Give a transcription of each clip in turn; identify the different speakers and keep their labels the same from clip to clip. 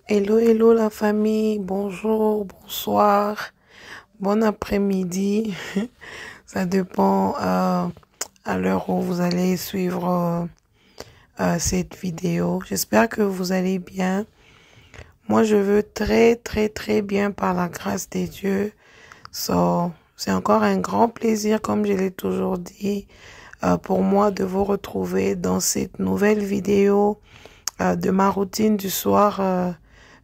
Speaker 1: Hello, hello la famille, bonjour, bonsoir, bon après-midi. Ça dépend à l'heure où vous allez suivre cette vidéo. J'espère que vous allez bien. Moi, je veux très bien par la grâce de Dieu. C'est encore un grand plaisir, comme je l'ai toujours dit, pour moi de vous retrouver dans cette nouvelle vidéo de ma routine du soir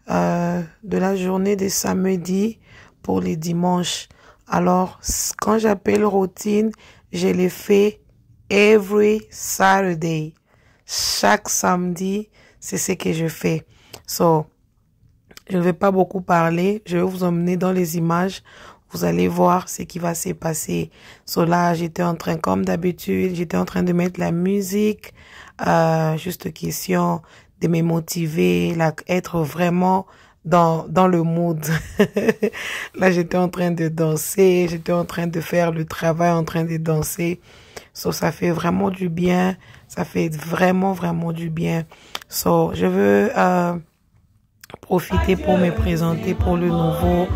Speaker 1: de la journée des samedis pour les dimanches. Alors, quand j'appelle routine, je les fais every Saturday. Chaque samedi, c'est ce que je fais. Je ne vais pas beaucoup parler. Je vais vous emmener dans les images. Vous allez voir ce qui va se passer. Là, j'étais en train, comme d'habitude, j'étais en train de mettre la musique. Juste question de me motiver, être vraiment dans le mood. Là, j'étais en train de danser, j'étais en train de faire le travail, en train de danser. Ça fait vraiment du bien. Ça fait vraiment du bien. Je veux profiter pour me présenter pour le nouveau.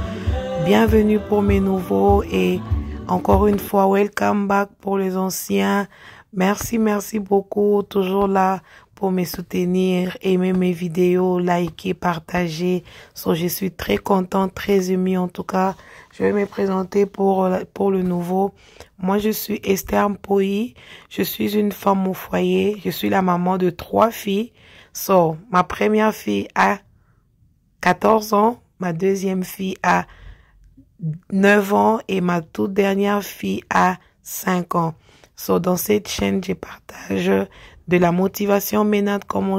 Speaker 1: Bienvenue pour mes nouveaux et encore une fois, welcome back pour les anciens. Merci beaucoup, toujours là pour me soutenir, aimer mes vidéos, liker, partager. Je suis très contente, très émue en tout cas. Je vais me présenter pour le nouveau. Moi, je suis Esther Mpoyi. Je suis une femme au foyer. Je suis la maman de 3 filles. Ma première fille a 14 ans. Ma deuxième fille a 9 ans et ma toute dernière fille a 5 ans. Dans cette chaîne, je partage de la motivation ménage comme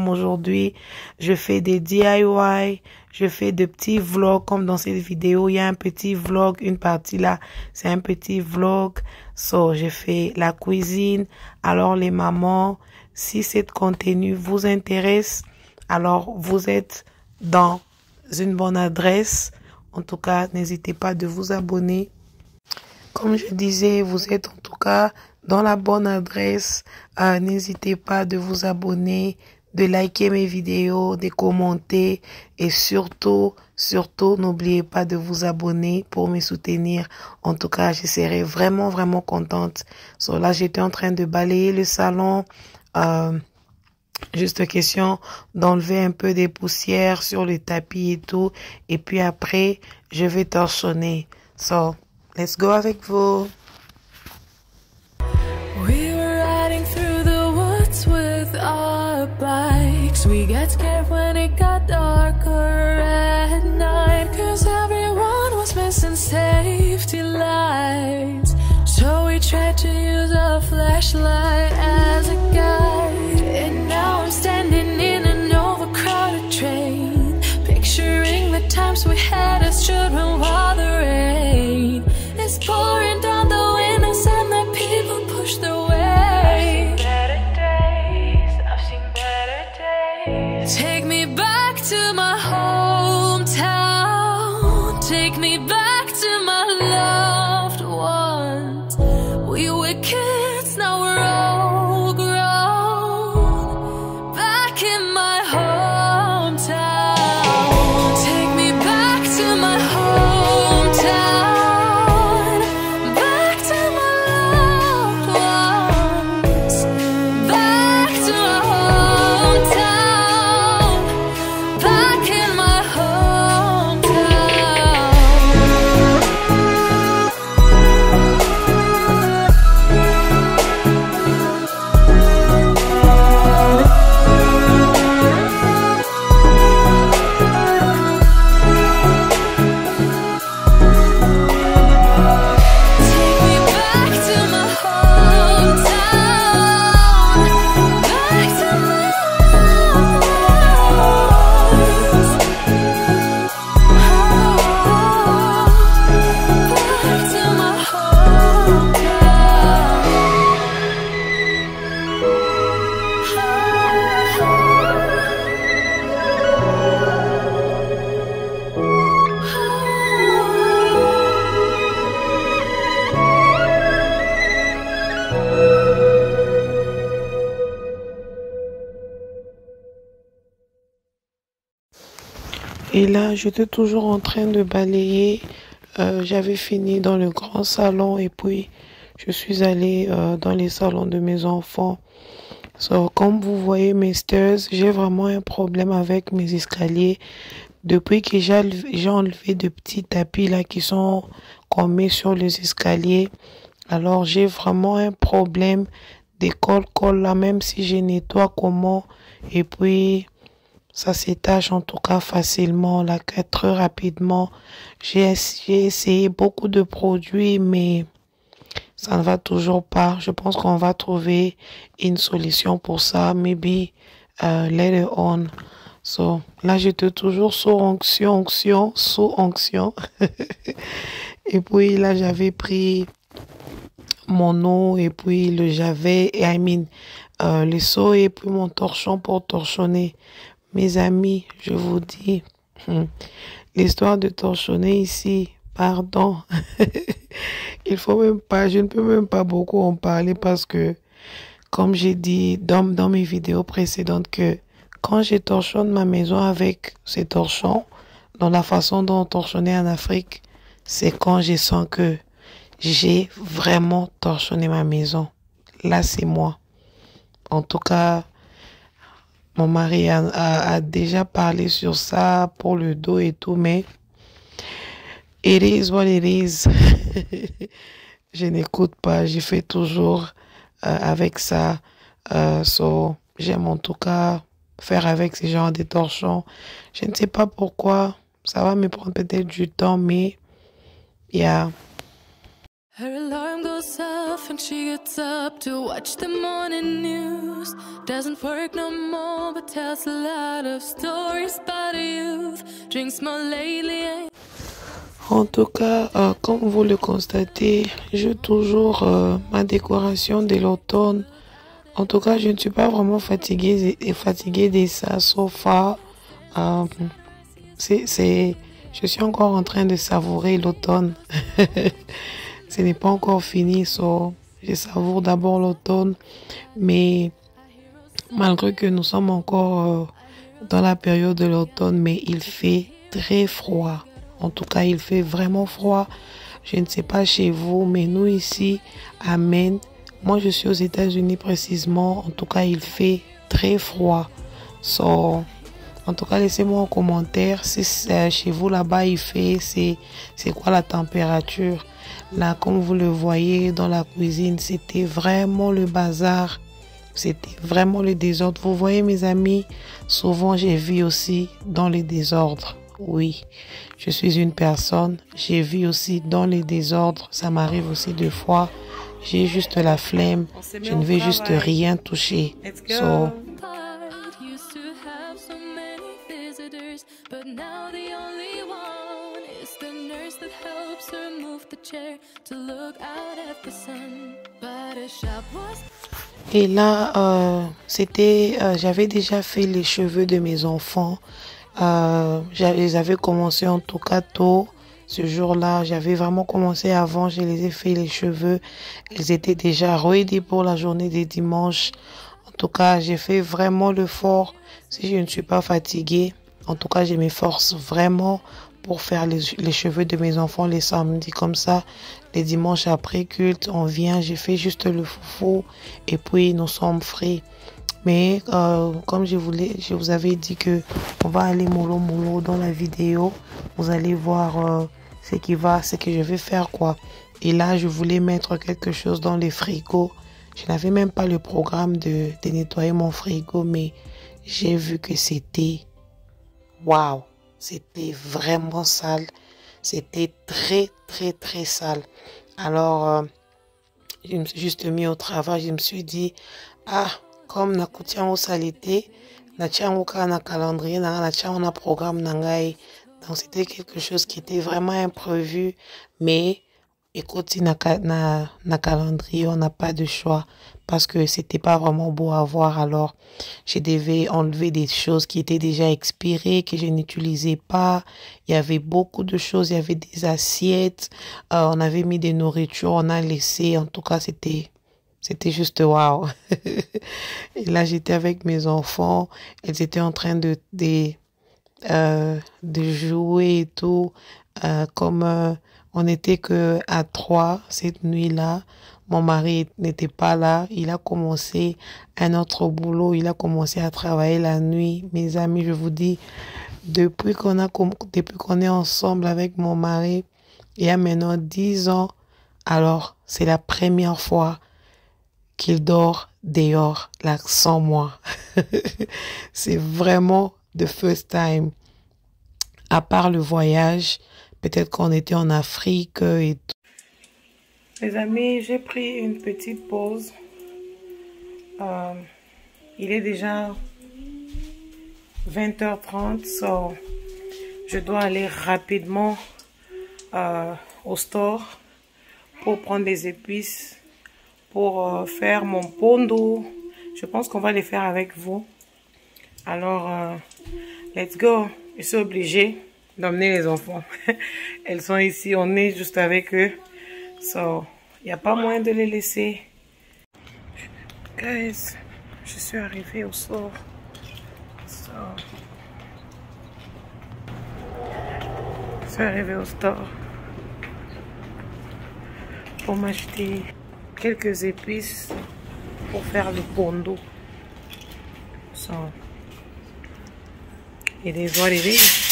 Speaker 1: aujourd'hui. Je fais des DIY, je fais de petits vlogs comme dans cette vidéo. Il y a un petit vlog, une partie là, c'est un petit vlog. Je fais la cuisine. Alors les mamans, si ce contenu vous intéresse, alors vous êtes dans une bonne adresse. En tout cas, n'hésitez pas de vous abonner. Comme je disais, vous êtes en tout cas dans la bonne adresse. N'hésitez pas de vous abonner, de liker mes vidéos, de commenter et surtout, n'oubliez pas de vous abonner pour me soutenir. En tout cas, je serai vraiment contente. Là, j'étais en train de balayer le salon. Juste question d'enlever un peu des poussières sur le tapis et tout. Et puis après, je vais torchonner. Let's go avec vous.
Speaker 2: We were riding through the woods with our bikes. We got scared when it got darker at night, 'cause everyone was missing safety lights. So we tried to use a flashlight as a guide. And now I'm standing in an overcrowded train, picturing the times we had as children while the rain is pouring down the windows and the people push their way. I've seen better days. Take me back to my hometown. Take me back to my loved ones. We were kids, now we're all grown. Back in my hometown. Take me back to my home.
Speaker 1: Et là, j'étais toujours en train de balayer. J'avais fini dans le grand salon et puis je suis allée dans les salons de mes enfants. So, comme vous voyez mes stairs, j'ai vraiment un problème avec mes escaliers. Depuis que j'ai enlevé de petits tapis là qui sont qu'on met sur les escaliers, alors j'ai vraiment un problème de colle là, même si je nettoie comment. Et puis ça s'étache en tout cas facilement, là, très rapidement. J'ai essayé beaucoup de produits, mais ça ne va toujours pas. Je pense qu'on va trouver une solution pour ça. Maybe later on. So, là, j'étais toujours sous onction. Et puis là, j'avais pris mon eau et puis le javet, et le seau et puis mon torchon pour torchonner. Mes amis, je vous dis, l'histoire de torchonner ici, pardon. Je ne peux même pas beaucoup en parler parce que, comme j'ai dit dans mes vidéos précédentes, que quand je torchonne ma maison avec ces torchons, dans la façon dont on torchonnait en Afrique, c'est quand je sens que j'ai vraiment torchonné ma maison. Là, c'est moi. En tout cas, mon mari a déjà parlé sur ça pour le dos et tout, mais it is what it is. Je n'écoute pas, je fais toujours avec ça. J'aime en tout cas faire avec ces genres de torchons. Je ne sais pas pourquoi, ça va me prendre peut-être du temps, mais yeah.
Speaker 2: Her alarm goes off and she gets up to watch the morning news. Doesn't work no more but tells a lot of stories about her youth. Drinks more lately.
Speaker 1: En tout cas, comme vous le constatez, j'ai toujours ma décoration de l'automne. En tout cas, je ne suis pas vraiment fatiguée de ça, so far. Je suis encore en train de savourer l'automne. Ce n'est pas encore fini, je savoure d'abord l'automne. Mais malgré que nous sommes encore dans la période de l'automne, mais il fait très froid. En tout cas, il fait vraiment froid. Je ne sais pas chez vous, mais nous ici, à Maine, moi je suis aux États-Unis précisément. En tout cas, il fait très froid. En tout cas, laissez-moi en commentaire si chez vous là-bas il fait, c'est quoi la température. Là, comme vous le voyez dans la cuisine, c'était vraiment le bazar. C'était vraiment le désordre. Vous voyez mes amis, souvent j'ai vu aussi dans le désordre. Oui, je suis une personne, j'ai vu aussi dans les désordres, ça m'arrive aussi deux fois. J'ai juste la flemme, je ne vais juste rien toucher. Et là, j'avais déjà fait les cheveux de mes enfants. J'avais commencé en tout cas tôt. Ce jour-là, j'avais vraiment commencé avant. Je les ai fait les cheveux. Ils étaient déjà ready pour la journée des dimanches. En tout cas, j'ai fait vraiment l'effort. Si je ne suis pas fatiguée, en tout cas, je m'efforce vraiment pour faire les cheveux de mes enfants les samedis comme ça. Les dimanches après culte, on vient, j'ai fait juste le foufou et puis nous sommes frais. Mais comme je vous avais dit que on va aller mollo dans la vidéo, vous allez voir ce que je vais faire quoi. Et là, je voulais mettre quelque chose dans les frigos. Je n'avais même pas le programme de nettoyer mon frigo, mais j'ai vu que c'était waouh, c'était vraiment sale. C'était très très sale. Alors, je me suis juste mis au travail. Je me suis dit, comme nakutia au salité, na calendrier, na programme nangai. Donc c'était quelque chose qui était vraiment imprévu, mais écoute, na calendrier, on n'a pas de choix parce que c'était pas vraiment beau à voir. Alors, je devais enlever des choses qui étaient déjà expirées, que je n'utilisais pas. Il y avait beaucoup de choses, il y avait des assiettes, on avait mis des nourritures, on a laissé. En tout cas, c'était juste waouh. Et là, j'étais avec mes enfants. Ils étaient en train de de jouer et tout. Comme on n'était que à 3 cette nuit-là, mon mari n'était pas là. Il a commencé un autre boulot. Il a commencé à travailler la nuit. Mes amis, je vous dis, depuis qu'on est ensemble avec mon mari, il y a maintenant 10 ans, alors c'est la première fois qu'il dort dehors, là, sans moi. C'est vraiment the first time. À part le voyage, peut-être qu'on était en Afrique et tout. Les amis, j'ai pris une petite pause. Il est déjà 20h30, so je dois aller rapidement au store pour prendre des épices pour faire mon pondo. Je pense qu'on va les faire avec vous. Alors, let's go. Je suis obligée d'emmener les enfants. Elles sont ici, on est juste avec eux. So, il n'y a pas moyen de les laisser. Guys, je suis arrivée au store. So, je suis arrivée au store pour m'acheter quelques épices pour faire le pondo. So, it is what it is.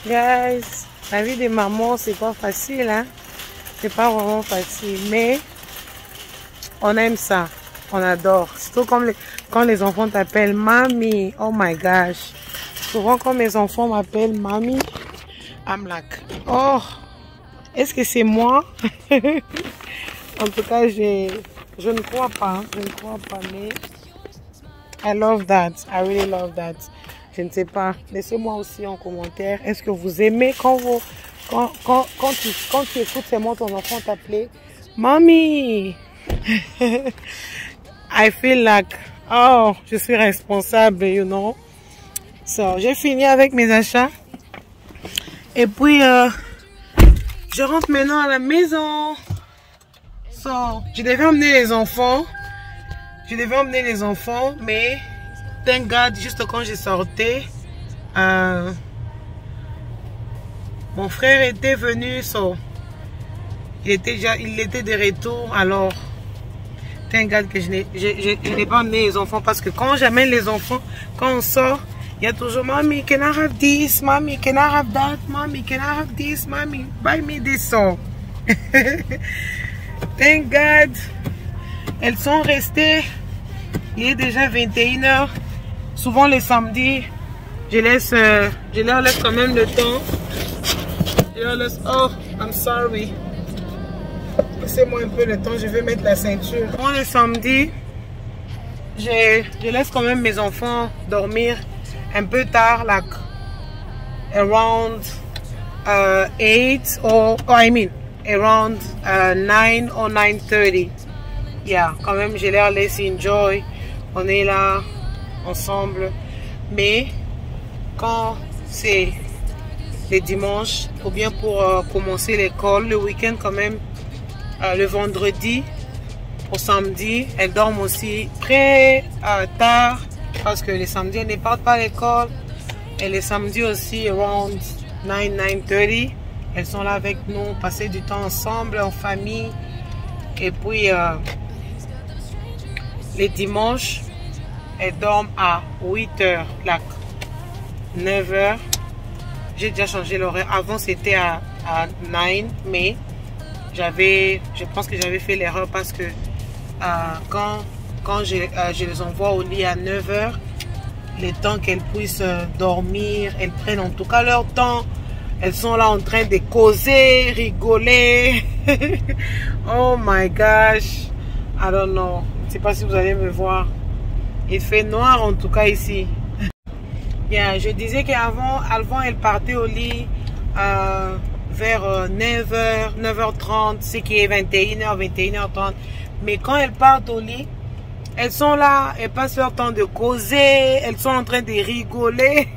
Speaker 1: Guys, la vie des mamans, c'est pas facile, hein? C'est pas vraiment facile, mais on aime ça. On adore. Surtout comme quand les enfants t'appellent mamie. Oh my gosh. Souvent quand mes enfants m'appellent mamie, I'm like, oh, est-ce que c'est moi? En tout cas, je ne crois pas. Je ne crois pas, mais I love that. I really love that. Je ne sais pas. Laissez-moi aussi en commentaire. Est-ce que vous aimez quand tu écoutes seulement ton enfant t'appeler mamie? I feel like, oh, je suis responsable, you know. So, j'ai fini avec mes achats. Et puis, je rentre maintenant à la maison. So, je devais emmener les enfants. Mais, thank God, juste quand je sortais, mon frère était venu, so, il était de retour, alors, thank God que je n'ai pas emmené les enfants, parce que quand j'amène les enfants, quand on sort, il y a toujours, Mommy, can I have this? Mommy, can I have that? Mommy, can I have this? Mommy, buy me this. So, thank God, elles sont restées. Il est déjà 21h. Souvent les samedis, je leur laisse quand même le temps. Je leur laisse, oh, I'm sorry. Laissez-moi un peu le temps, je vais mettre la ceinture. Souvent les samedis, je laisse quand même mes enfants dormir un peu tard, like around 8 or I mean around 9 or 9:30. Yeah, quand même je leur laisse enjoy. On est là ensemble, mais quand c'est les dimanches ou bien pour commencer l'école, le week-end quand même, le vendredi au samedi, elles dorment aussi très tard parce que les samedis elles ne partent pas à l'école, et les samedis aussi around 9:30 elles sont là avec nous, passer du temps ensemble en famille. Et puis les dimanches elles dorment à 8h, like 9h. J'ai déjà changé l'horaire. Avant c'était à 9, mais je pense que j'avais fait l'erreur parce que quand je les envoie au lit à 9h, le temps qu'elles puissent dormir, elles prennent en tout cas leur temps. Elles sont là en train de causer, rigoler. Oh my gosh. I don't know. Je ne sais pas si vous allez me voir. Il fait noir en tout cas ici. Bien, je disais qu'avant, elles partaient au lit vers 9h, 9h30, ce qui est 21h, 21h30. Mais quand elles partent au lit, elles sont là, elles passent leur temps de causer, elles sont en train de rigoler.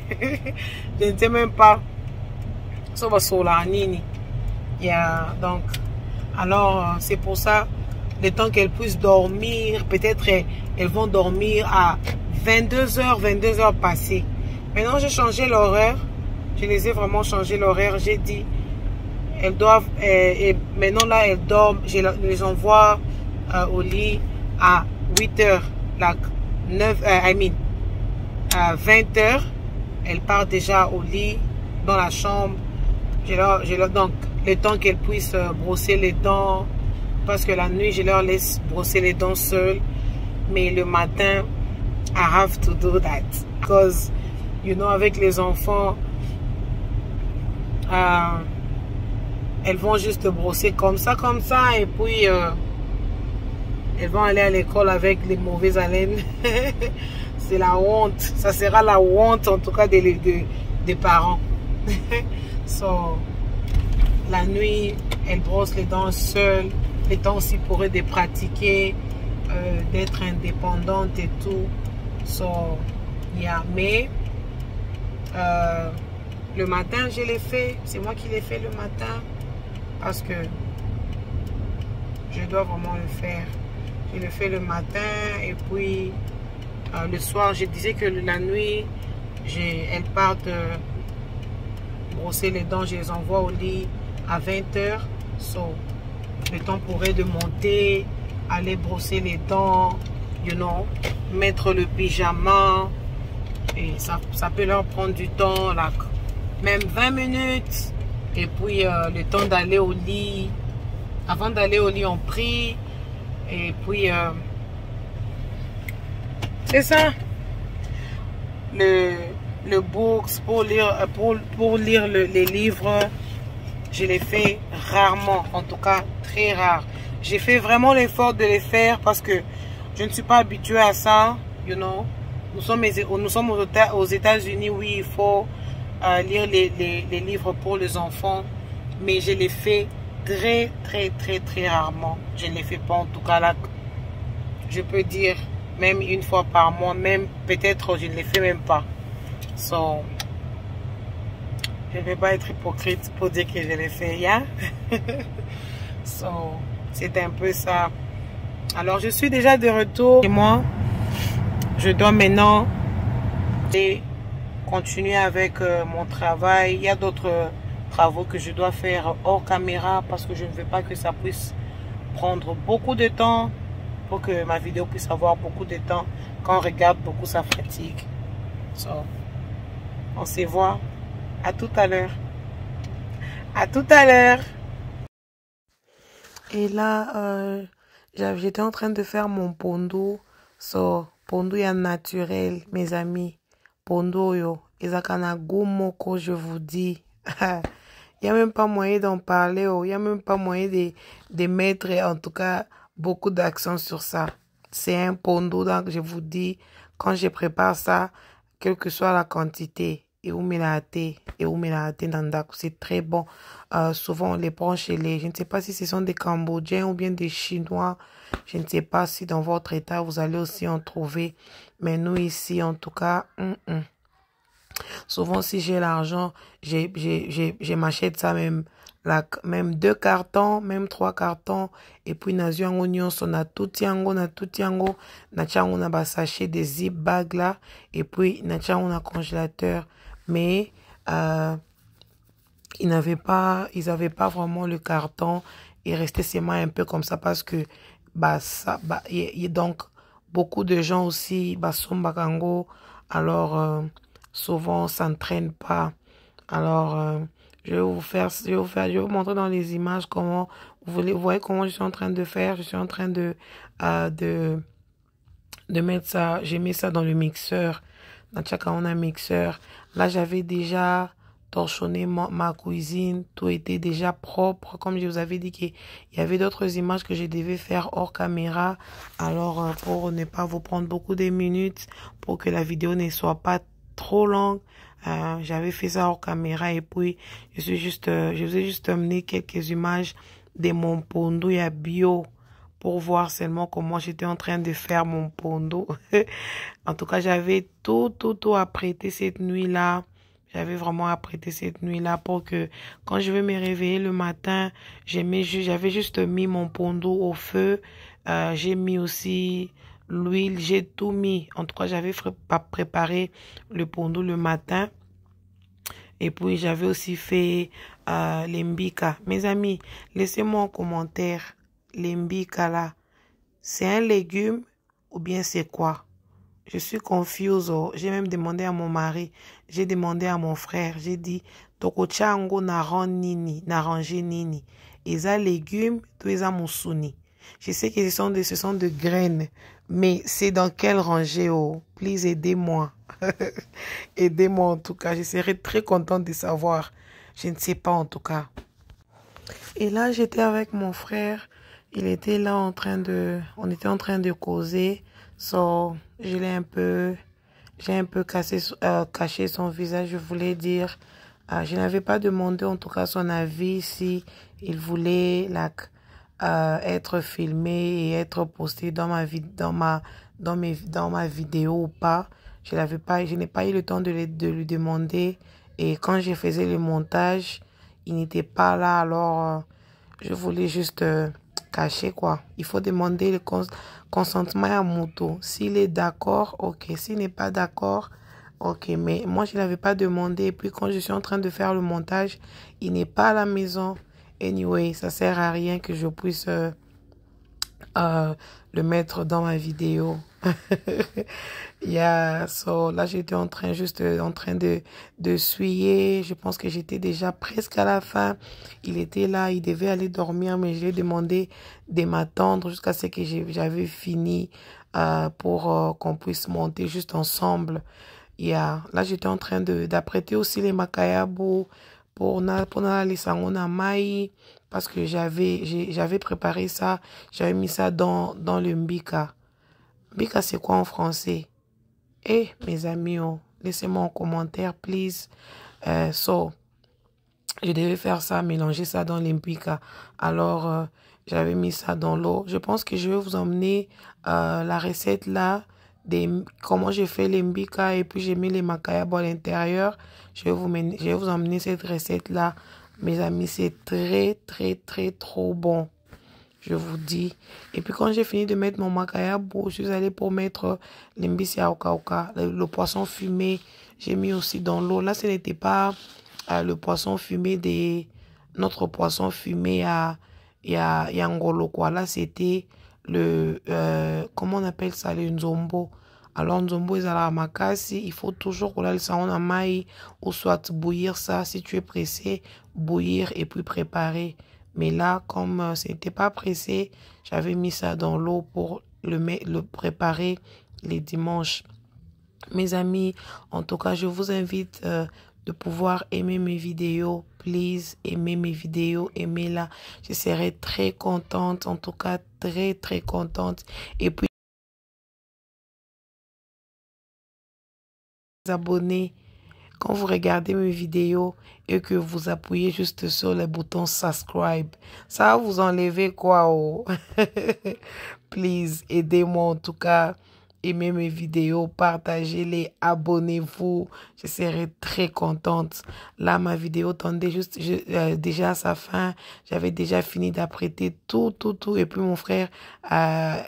Speaker 1: Je ne sais même pas. Ça va sur la nini. Donc, alors, c'est pour ça, le temps qu'elles puissent dormir, peut-être elles vont dormir à 22 heures passées. Maintenant, j'ai changé l'horaire. Je les ai vraiment changé l'horaire. J'ai dit, elles doivent, et maintenant là, elles dorment. Je les envoie au lit à 8 heures. Like 20 heures. Elles partent déjà au lit, dans la chambre. Donc, le temps qu'elles puissent brosser les dents. Parce que la nuit, je leur laisse brosser les dents seules. Mais le matin, I have to do that. Because, you know, avec les enfants, elles vont juste brosser comme ça. Et puis, elles vont aller à l'école avec les mauvaises haleines. C'est la honte. Ça sera la honte, en tout cas, des parents. So, la nuit, elles brossent les dents seules. Les temps aussi pour eux de pratiquer, d'être indépendante et tout. So, mais le matin, je l'ai fait. C'est moi qui l'ai fait le matin. Parce que je dois vraiment le faire. Je le fais le matin. Et puis, le soir, je disais que la nuit, elles partent brosser les dents. Je les envoie au lit à 20 heures. So, le temps pour eux de monter, aller brosser les dents, you know, mettre le pyjama. Et ça peut leur prendre du temps, là, même 20 minutes. Et puis, le temps d'aller au lit. Avant d'aller au lit, on prie. Et puis, c'est ça. Le books, pour lire les livres, je les fais rarement, en tout cas très rare. J'ai fait vraiment l'effort de les faire parce que je ne suis pas habituée à ça, you know. Nous sommes aux États-Unis, oui, il faut lire les livres pour les enfants, mais je les fais très rarement. Je ne les fais pas, en tout cas là, je peux dire même une fois par mois, même peut-être je ne les fais même pas. So, je ne vais pas être hypocrite pour dire que je l'ai fait, yeah? So, c'est un peu ça. Alors, je suis déjà de retour. Et moi, je dois maintenant continuer avec mon travail. Il y a d'autres travaux que je dois faire hors caméra parce que je ne veux pas que ça puisse prendre beaucoup de temps pour que ma vidéo puisse avoir beaucoup de temps. Quand on regarde beaucoup, ça fatigue. So, on se voit. À tout à l'heure. À tout à l'heure. Et là, j'étais en train de faire mon pondo. So, pondo ya naturel, mes amis. Pondo yo. Ezakana gumoko, je vous dis. Il n'y a même pas moyen d'en parler. Il n'y a même pas moyen de mettre, en tout cas, beaucoup d'accent sur ça. C'est un pondo, donc je vous dis, quand je prépare ça, quelle que soit la quantité, c'est très bon. Souvent, on les prend chez je ne sais pas si ce sont des Cambodgiens ou bien des Chinois. Je ne sais pas si dans votre état, vous allez aussi en trouver. Mais nous, ici, en tout cas, souvent, si j'ai l'argent, je m'achète ça même. Même 2 cartons, même 3 cartons. Et puis, nazu yango nyonso, na tout yango, na chango na ba sachet des zip bags là. Et puis, na chango na congélateur. Mais, ils avaient pas vraiment le carton. Il restait seulement un peu comme ça parce que, donc, beaucoup de gens aussi, sombakango. Alors, souvent, ça ne traîne pas. Alors, je vais vous montrer dans les images comment, vous voyez comment je suis en train de faire. Je suis en train de mettre ça, j'ai mis ça dans le mixeur. Dans chaque on a un mixeur. Là, j'avais déjà torchonné ma cuisine. Tout était déjà propre. Comme je vous avais dit qu'il y avait d'autres images que je devais faire hors caméra. Alors, pour ne pas vous prendre beaucoup de minutes, pour que la vidéo ne soit pas trop longue, j'avais fait ça hors caméra et puis je vous ai juste amené quelques images de mon pondo ya bio pour voir seulement comment j'étais en train de faire mon pondo. En tout cas, j'avais tout apprêté cette nuit-là. J'avais vraiment apprêté cette nuit-là pour que quand je vais me réveiller le matin, j'avais juste mis mon pondo au feu. J'ai mis aussi l'huile, j'ai tout mis. En tout cas, j'avais préparé le pondo le matin. Et puis, j'avais aussi fait l'embika. Mes amis, laissez-moi en commentaire. L'embika là, c'est un légume ou bien c'est quoi? Je suis confuse. Oh. J'ai même demandé à mon mari. J'ai demandé à mon frère. J'ai dit, toko chango narangé nini. Eza légumes, tout eza musuni. Je sais que ce sont de graines. Mais c'est dans quelle rangée, oh? Please, aidez-moi. Aidez-moi en tout cas. Je serais très contente de savoir. Je ne sais pas en tout cas. Et là, j'étais avec mon frère. Il était là on était en train de causer. So, j'ai un peu caché son visage. Je voulais dire, je n'avais pas demandé en tout cas son avis si il voulait être filmé et être posté dans ma vidéo ou pas. Je n'ai pas eu le temps de lui demander. Et quand je faisais le montage, il n'était pas là. Alors, je voulais juste cacher quoi. Il faut demander le consentement à Moto. S'il est d'accord, ok. S'il n'est pas d'accord, ok. Mais moi, je ne l'avais pas demandé. Et puis, quand je suis en train de faire le montage, il n'est pas à la maison. Anyway, ça sert à rien que je puisse le mettre dans ma vidéo. So là j'étais en train de suyer. Je pense que j'étais déjà presque à la fin. Il était là, il devait aller dormir, mais je lui ai demandé de m'attendre jusqu'à ce que j'avais fini pour qu'on puisse monter juste ensemble. Là j'étais en train d'apprêter aussi les makayabu pour les sangona mai, parce que j'avais préparé ça, j'avais mis ça dans le mbika. Mbika c'est quoi en français? Mes amis, oh, laissez-moi en commentaire, please. Je devais faire ça, mélanger ça dans l'embika. Alors, j'avais mis ça dans l'eau. Je pense que je vais vous emmener la recette là, comment j'ai fait l'embika et puis j'ai mis les makayabo à l'intérieur. Je vais vous emmener cette recette là. Mes amis, c'est très, très, très, trop bon. Je vous dis. Et puis quand j'ai fini de mettre mon makayabo, je suis allée pour mettre l'imbisi à okauka, le poisson fumé. J'ai mis aussi dans l'eau. Là, ce n'était pas le poisson fumé notre poisson fumé à Ngolo, quoi. Là, c'était comment on appelle ça, le nzombo. Alors, nzombo est à la makasi. Il faut toujours qu'on ait le sang en maï ou soit bouillir ça. Si tu es pressé, bouillir et puis préparer. Mais là, comme ce n'était pas pressé, j'avais mis ça dans l'eau pour le préparer les dimanches. Mes amis, en tout cas, je vous invite de pouvoir aimer mes vidéos. Please, aimez mes vidéos, aimez-la. Je serai très contente, en tout cas, très, très contente. Et puis, abonnez. Quand vous regardez mes vidéos et que vous appuyez juste sur le bouton subscribe, ça va vous enlever quoi, oh? Please, aidez-moi en tout cas. Aimez mes vidéos, partagez-les, abonnez-vous. Je serai très contente. Là, ma vidéo tendait déjà à sa fin. J'avais déjà fini d'apprêter tout. Et puis, mon frère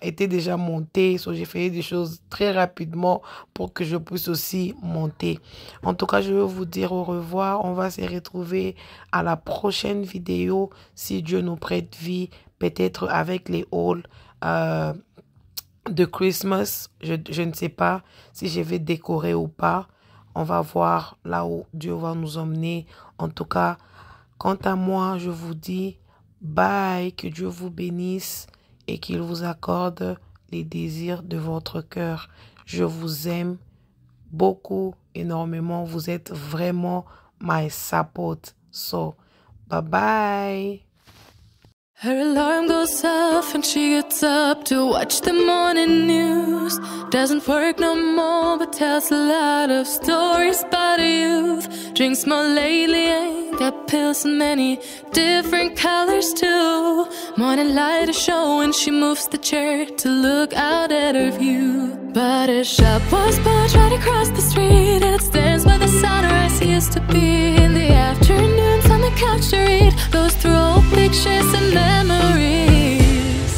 Speaker 1: était déjà monté. So, j'ai fait des choses très rapidement pour que je puisse aussi monter. En tout cas, je veux vous dire au revoir. On va se retrouver à la prochaine vidéo. Si Dieu nous prête vie, peut-être avec les hauls. De Christmas, je ne sais pas si je vais décorer ou pas. On va voir là où Dieu va nous emmener. En tout cas, quant à moi, je vous dis bye, que Dieu vous bénisse et qu'il vous accorde les désirs de votre cœur. Je vous aime beaucoup, énormément. Vous êtes vraiment my support. So, bye bye.
Speaker 2: Her alarm goes off and she gets up to watch the morning news. Doesn't work no more but tells a lot of stories about her youth. Drinks more lately, ain't got pills in many different colors too. Morning light is showing, she moves the chair to look out at her view. But her shop was built right across the street and it's stands by the sunrise. He used to be in the afternoons on the couch to read those through old pictures and memories.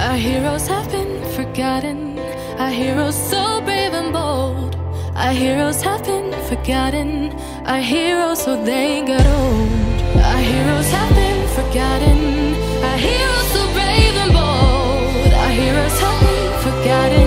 Speaker 2: Our heroes have been forgotten, our heroes so brave and bold. Our heroes have been forgotten, our heroes so they got old. Our heroes have been forgotten, our heroes so brave and bold. Our heroes have been forgotten.